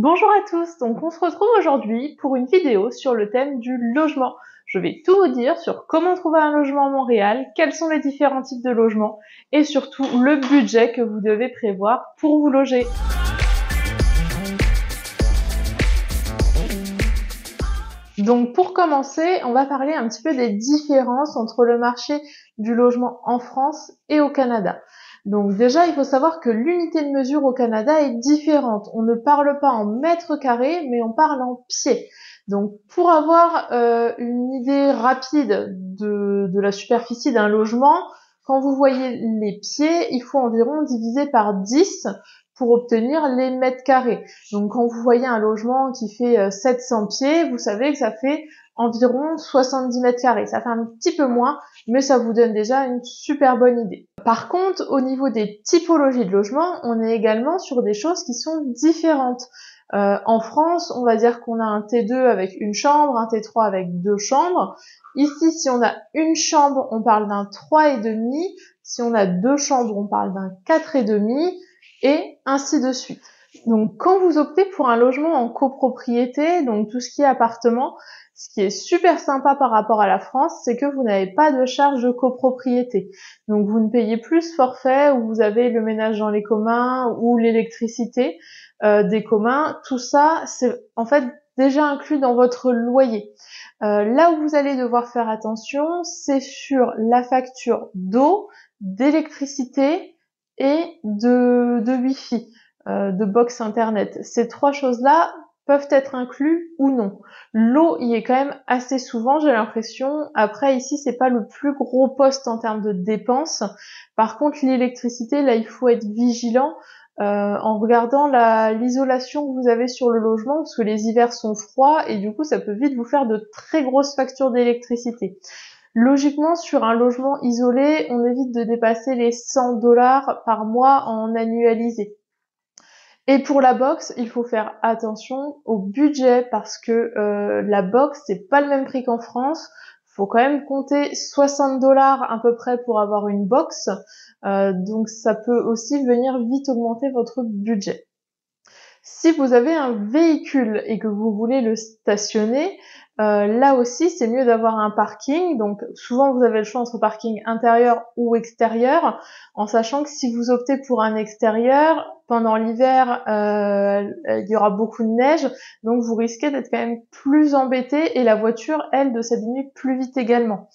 Bonjour à tous, donc on se retrouve aujourd'hui pour une vidéo sur le thème du logement. Je vais tout vous dire sur comment trouver un logement à Montréal, quels sont les différents types de logements et surtout le budget que vous devez prévoir pour vous loger. Donc pour commencer, on va parler un petit peu des différences entre le marché du logement en France et au Canada. Donc déjà, il faut savoir que l'unité de mesure au Canada est différente. On ne parle pas en mètres carrés, mais on parle en pieds. Donc pour avoir une idée rapide de la superficie d'un logement, quand vous voyez les pieds, il faut environ diviser par 10 pour obtenir les mètres carrés. Donc quand vous voyez un logement qui fait 700 pieds, vous savez que ça fait environ 70 mètres carrés. Ça fait un petit peu moins, mais ça vous donne déjà une super bonne idée. Par contre, au niveau des typologies de logements, on est également sur des choses qui sont différentes. En France, on va dire qu'on a un T2 avec une chambre, un T3 avec 2 chambres. Ici, si on a une chambre, on parle d'un 3,5. Si on a 2 chambres, on parle d'un 4,5. Et ainsi de suite. Donc quand vous optez pour un logement en copropriété, donc tout ce qui est appartement, ce qui est super sympa par rapport à la France, c'est que vous n'avez pas de charge de copropriété. Donc vous ne payez plus ce forfait où vous avez le ménage dans les communs ou l'électricité des communs. Tout ça, c'est en fait déjà inclus dans votre loyer. Là où vous allez devoir faire attention, c'est sur la facture d'eau, d'électricité et de Wi-Fi, de box internet. Ces 3 choses-là peuvent être inclus ou non. L'eau y est quand même assez souvent, j'ai l'impression. Après, ici, c'est pas le plus gros poste en termes de dépenses. Par contre, l'électricité, là, il faut être vigilant en regardant l'isolation que vous avez sur le logement, parce que les hivers sont froids et du coup, ça peut vite vous faire de très grosses factures d'électricité. Logiquement, sur un logement isolé, on évite de dépasser les 100 $ par mois en annualisé. Et pour la box, il faut faire attention au budget parce que la box, c'est pas le même prix qu'en France. Faut quand même compter 60 $ à peu près pour avoir une box. Donc ça peut aussi venir vite augmenter votre budget. Si vous avez un véhicule et que vous voulez le stationner, là aussi, c'est mieux d'avoir un parking. Donc, souvent, vous avez le choix entre parking intérieur ou extérieur, en sachant que si vous optez pour un extérieur, pendant l'hiver, il y aura beaucoup de neige, donc vous risquez d'être quand même plus embêté et la voiture, elle, de s'abîmer plus vite également.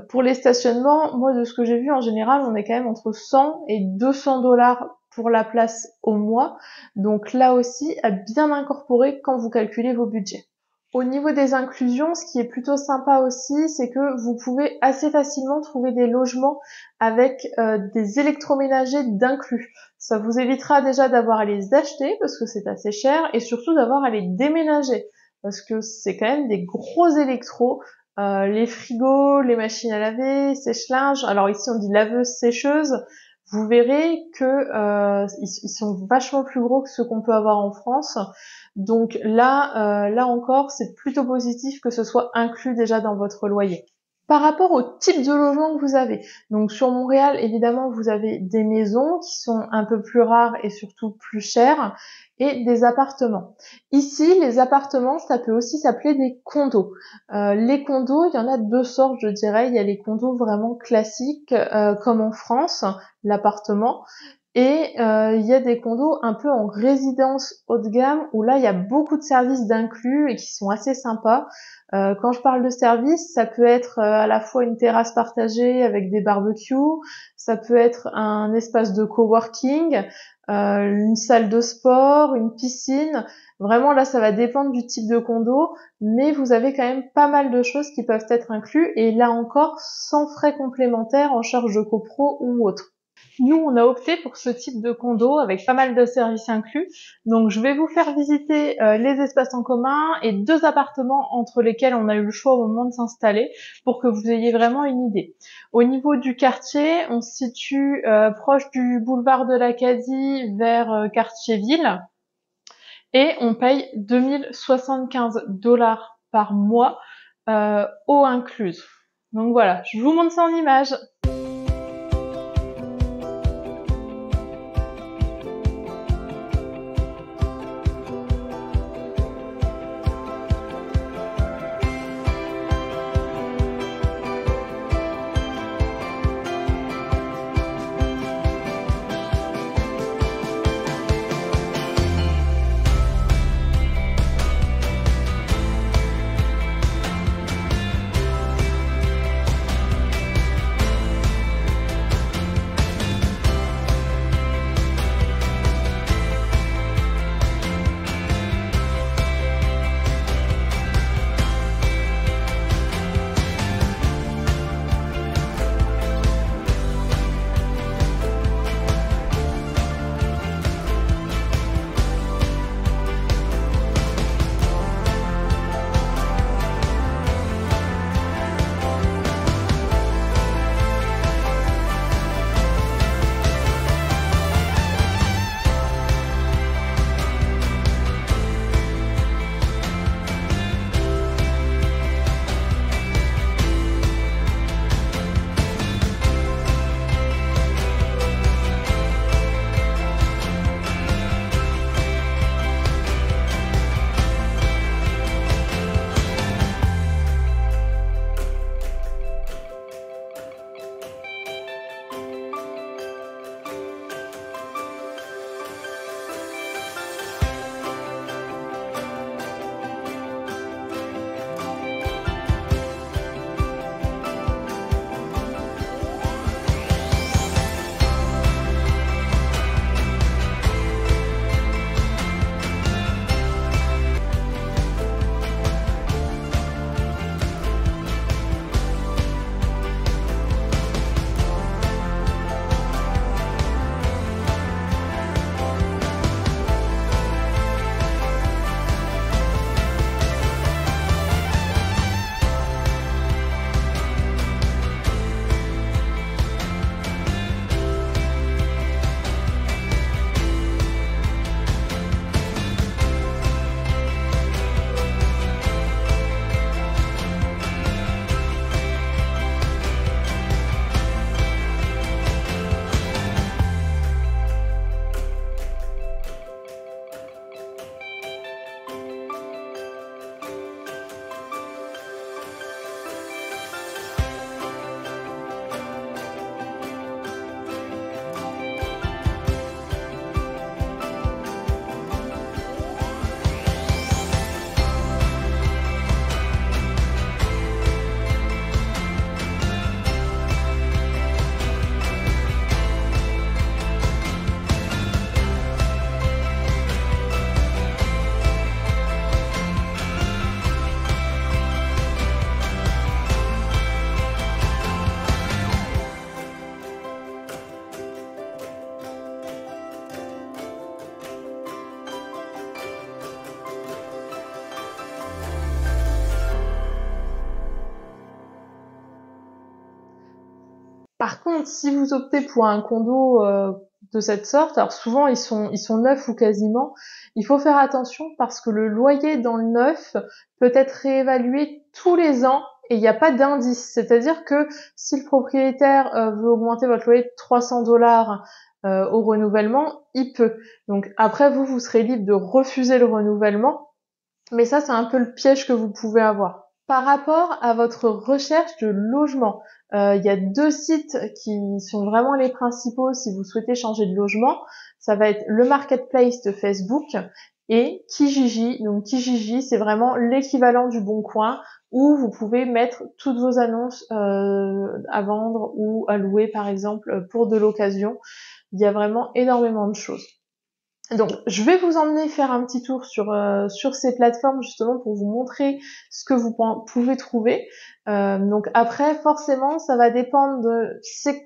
Pour les stationnements, moi, de ce que j'ai vu, en général, on est quand même entre 100 et 200 $ pour la place au mois. Donc là aussi, à bien incorporer quand vous calculez vos budgets. Au niveau des inclusions, ce qui est plutôt sympa aussi, c'est que vous pouvez assez facilement trouver des logements avec des électroménagers d'inclus. Ça vous évitera déjà d'avoir à les acheter parce que c'est assez cher et surtout d'avoir à les déménager parce que c'est quand même des gros électros. Les frigos, les machines à laver, sèche-linge. Alors ici on dit laveuse, sécheuse. Vous verrez que ils sont vachement plus gros que ceux qu'on peut avoir en France. Donc là encore, c'est plutôt positif que ce soit inclus déjà dans votre loyer. Par rapport au type de logement que vous avez, donc sur Montréal, évidemment, vous avez des maisons qui sont un peu plus rares et surtout plus chères, et des appartements. Ici, les appartements, ça peut aussi s'appeler des condos. Les condos, il y en a 2 sortes, je dirais. Il y a les condos vraiment classiques, comme en France, l'appartement, et il y a des condos un peu en résidence haut de gamme où là il y a beaucoup de services d'inclus et qui sont assez sympas. Quand je parle de services, ça peut être à la fois une terrasse partagée avec des barbecues, ça peut être un espace de coworking, une salle de sport, une piscine. Vraiment là ça va dépendre du type de condo, mais vous avez quand même pas mal de choses qui peuvent être inclus et là encore sans frais complémentaires en charge de copro ou autre. Nous, on a opté pour ce type de condo avec pas mal de services inclus. Donc, je vais vous faire visiter les espaces en commun et 2 appartements entre lesquels on a eu le choix au moment de s'installer pour que vous ayez vraiment une idée. Au niveau du quartier, on se situe proche du boulevard de l'Acadie vers Quartier-Ville et on paye 2075 $ par mois eau incluse. Donc voilà, je vous montre ça en images. Par contre, si vous optez pour un condo de cette sorte, alors souvent ils sont neufs ou quasiment, il faut faire attention parce que le loyer dans le neuf peut être réévalué tous les ans et il n'y a pas d'indice. C'est-à-dire que si le propriétaire veut augmenter votre loyer de $300 au renouvellement, il peut. Donc après, vous serez libre de refuser le renouvellement, mais ça, c'est un peu le piège que vous pouvez avoir. Par rapport à votre recherche de logement, il y a 2 sites qui sont vraiment les principaux si vous souhaitez changer de logement. Ça va être le Marketplace de Facebook et Kijiji. Donc Kijiji, c'est vraiment l'équivalent du Bon Coin où vous pouvez mettre toutes vos annonces à vendre ou à louer, par exemple, pour de l'occasion. Il y a vraiment énormément de choses. Donc, je vais vous emmener faire un petit tour sur ces plateformes justement pour vous montrer ce que vous pouvez trouver. Donc après, forcément, ça va dépendre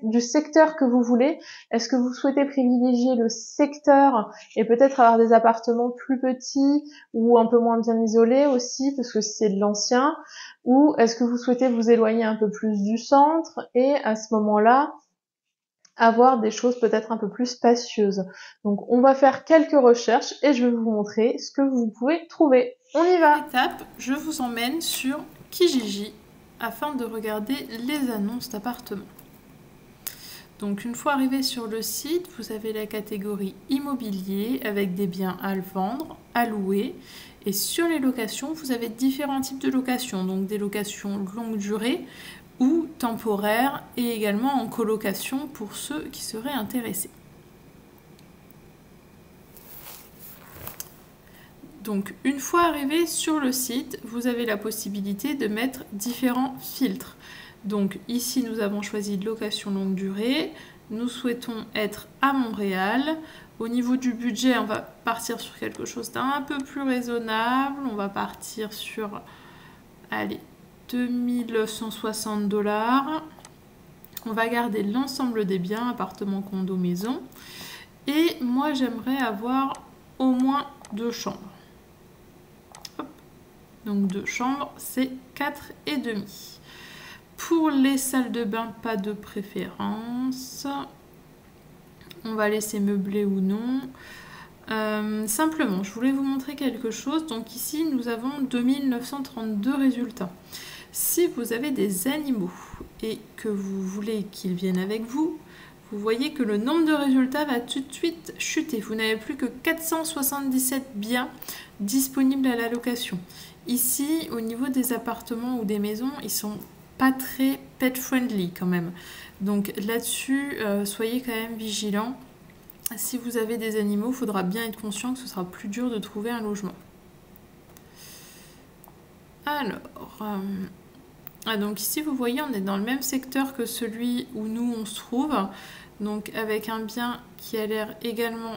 du secteur que vous voulez. Est-ce que vous souhaitez privilégier le secteur et peut-être avoir des appartements plus petits ou un peu moins bien isolés aussi, parce que c'est de l'ancien, ou est-ce que vous souhaitez vous éloigner un peu plus du centre et à ce moment-là, avoir des choses peut-être un peu plus spacieuses. Donc on va faire quelques recherches et je vais vous montrer ce que vous pouvez trouver. On y va. Étape, je vous emmène sur Kijiji afin de regarder les annonces d'appartements. Donc une fois arrivé sur le site, vous avez la catégorie immobilier avec des biens à vendre, à louer. Et sur les locations, vous avez différents types de locations, donc des locations longue durée ou temporaires et également en colocation pour ceux qui seraient intéressés. Donc une fois arrivé sur le site, vous avez la possibilité de mettre différents filtres. Donc ici nous avons choisi location longue durée, nous souhaitons être à Montréal. Au niveau du budget, on va partir sur quelque chose d'un peu plus raisonnable, on va partir sur, allez, $2160. On va garder l'ensemble des biens, appartement, condo, maison. Et moi j'aimerais avoir au moins 2 chambres. Hop. Donc 2 chambres, c'est 4,5. Pour les salles de bain, pas de préférence. On va laisser meubler ou non. Simplement, je voulais vous montrer quelque chose. Donc ici, nous avons 2932 résultats. Si vous avez des animaux et que vous voulez qu'ils viennent avec vous, vous voyez que le nombre de résultats va tout de suite chuter. Vous n'avez plus que 477 biens disponibles à la location. Ici, au niveau des appartements ou des maisons, ils sont pas très pet friendly quand même. Donc là-dessus, soyez quand même vigilants. Si vous avez des animaux, il faudra bien être conscient que ce sera plus dur de trouver un logement. Alors, donc ici vous voyez, on est dans le même secteur que celui où nous on se trouve. Donc avec un bien qui a l'air également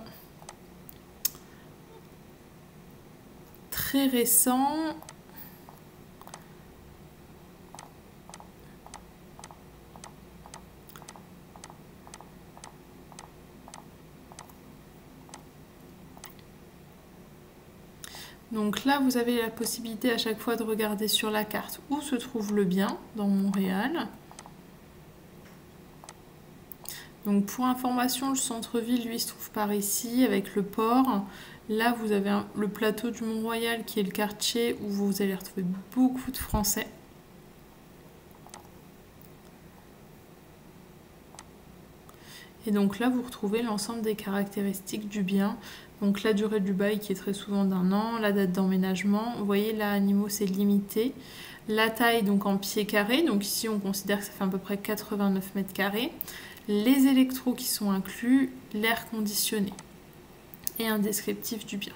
très récent. Donc là, vous avez la possibilité à chaque fois de regarder sur la carte où se trouve le bien dans Montréal. Donc pour information, le centre-ville, lui, se trouve par ici avec le port. Là, vous avez le plateau du Mont-Royal qui est le quartier où vous allez retrouver beaucoup de Français. Et donc là, vous retrouvez l'ensemble des caractéristiques du bien. Donc la durée du bail qui est très souvent d'1 an, la date d'emménagement. Vous voyez, là, animaux, c'est limité. La taille, donc en pieds carrés. Donc ici, on considère que ça fait à peu près 89 mètres carrés. Les électros qui sont inclus, l'air conditionné. Et un descriptif du bien.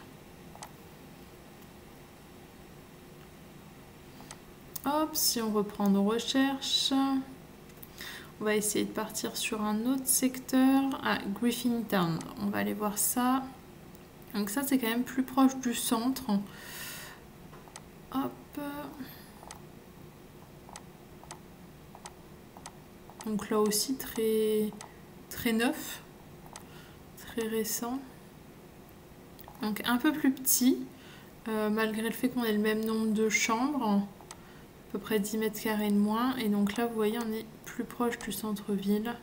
Hop, si on reprend nos recherches... On va essayer de partir sur un autre secteur, à Griffintown. On va aller voir ça. Donc ça, c'est quand même plus proche du centre. Hop. Donc là aussi, très neuf, très récent. Donc un peu plus petit, malgré le fait qu'on ait le même nombre de chambres. À peu près 10 mètres carrés de moins. Et donc là, vous voyez, on est plus proche du centre-ville.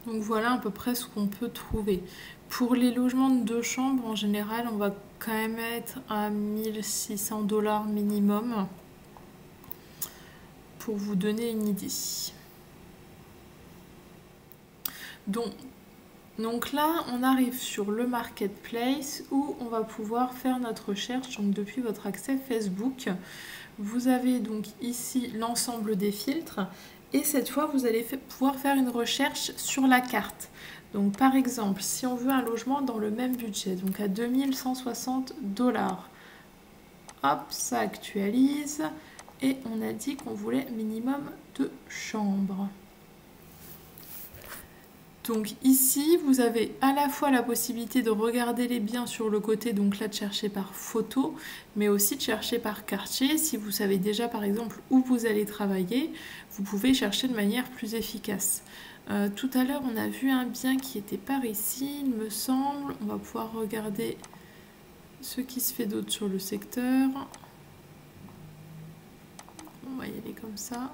Donc voilà à peu près ce qu'on peut trouver. Pour les logements de 2 chambres, en général, on va quand même être à 1600 $ minimum pour vous donner une idée. Donc là, on arrive sur le marketplace où on va pouvoir faire notre recherche donc depuis votre accès Facebook. Vous avez donc ici l'ensemble des filtres et cette fois, vous allez pouvoir faire une recherche sur la carte. Donc par exemple, si on veut un logement dans le même budget, donc à 2160 $, hop, ça actualise et on a dit qu'on voulait minimum 2 chambres. Donc ici, vous avez à la fois la possibilité de regarder les biens sur le côté, donc là de chercher par photo, mais aussi de chercher par quartier. Si vous savez déjà par exemple où vous allez travailler, vous pouvez chercher de manière plus efficace. Tout à l'heure, on a vu un bien qui était par ici, il me semble. On va pouvoir regarder ce qui se fait d'autre sur le secteur. On va y aller comme ça.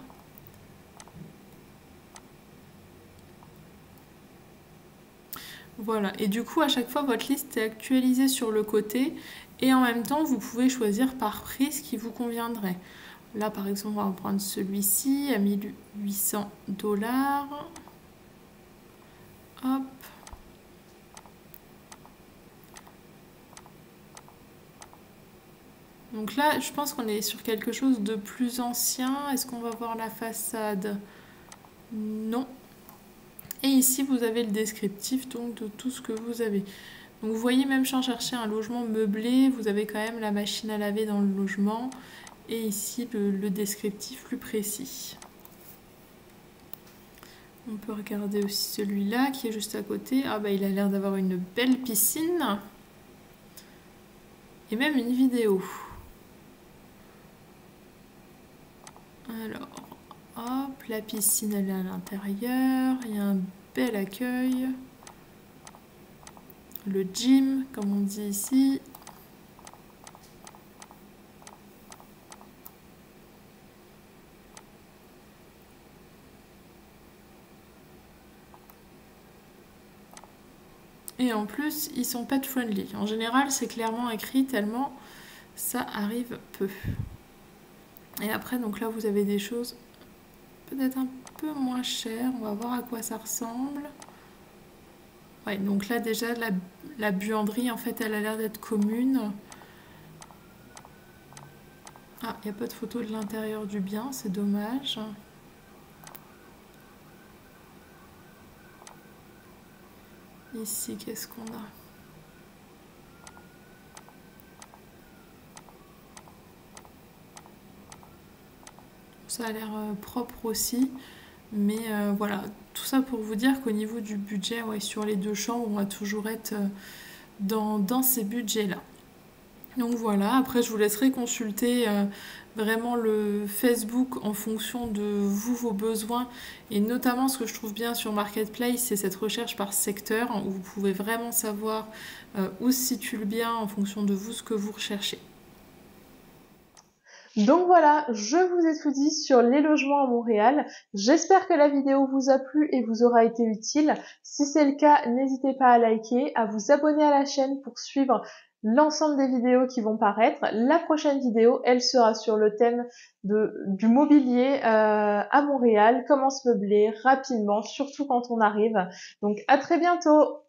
Voilà, et du coup à chaque fois votre liste est actualisée sur le côté et en même temps vous pouvez choisir par prix ce qui vous conviendrait. Là par exemple on va prendre celui-ci à 1800 $. Hop. Donc là je pense qu'on est sur quelque chose de plus ancien. Est-ce qu'on va voir la façade? Non. Et ici, vous avez le descriptif donc, de tout ce que vous avez. Donc vous voyez, même sans chercher un logement meublé, vous avez quand même la machine à laver dans le logement. Et ici, le descriptif plus précis. On peut regarder aussi celui-là qui est juste à côté. Ah bah il a l'air d'avoir une belle piscine. Et même une vidéo. Alors, hop, la piscine elle est à l'intérieur. Il y a un bel accueil. Le gym, comme on dit ici. Et en plus, ils sont pet friendly. En général, c'est clairement écrit tellement ça arrive peu. Et après, donc là, vous avez des choses peut-être un peu moins chères. On va voir à quoi ça ressemble. Ouais, donc là, déjà, la buanderie, en fait, elle a l'air d'être commune. Ah, il n'y a pas de photo de l'intérieur du bien, c'est dommage. Ici, qu'est-ce qu'on a? Ça a l'air propre aussi. Mais voilà, tout ça pour vous dire qu'au niveau du budget, ouais, sur les 2 chambres, on va toujours être dans ces budgets-là. Donc voilà, après je vous laisserai consulter vraiment le Facebook en fonction de vous, vos besoins. Et notamment ce que je trouve bien sur Marketplace, c'est cette recherche par secteur où vous pouvez vraiment savoir où se situe le bien en fonction de vous, ce que vous recherchez. Donc voilà, je vous ai tout dit sur les logements à Montréal. J'espère que la vidéo vous a plu et vous aura été utile. Si c'est le cas, n'hésitez pas à liker, à vous abonner à la chaîne pour suivre l'ensemble des vidéos qui vont paraître. La prochaine vidéo, elle sera sur le thème du mobilier à Montréal, comment se meubler rapidement, surtout quand on arrive. Donc à très bientôt!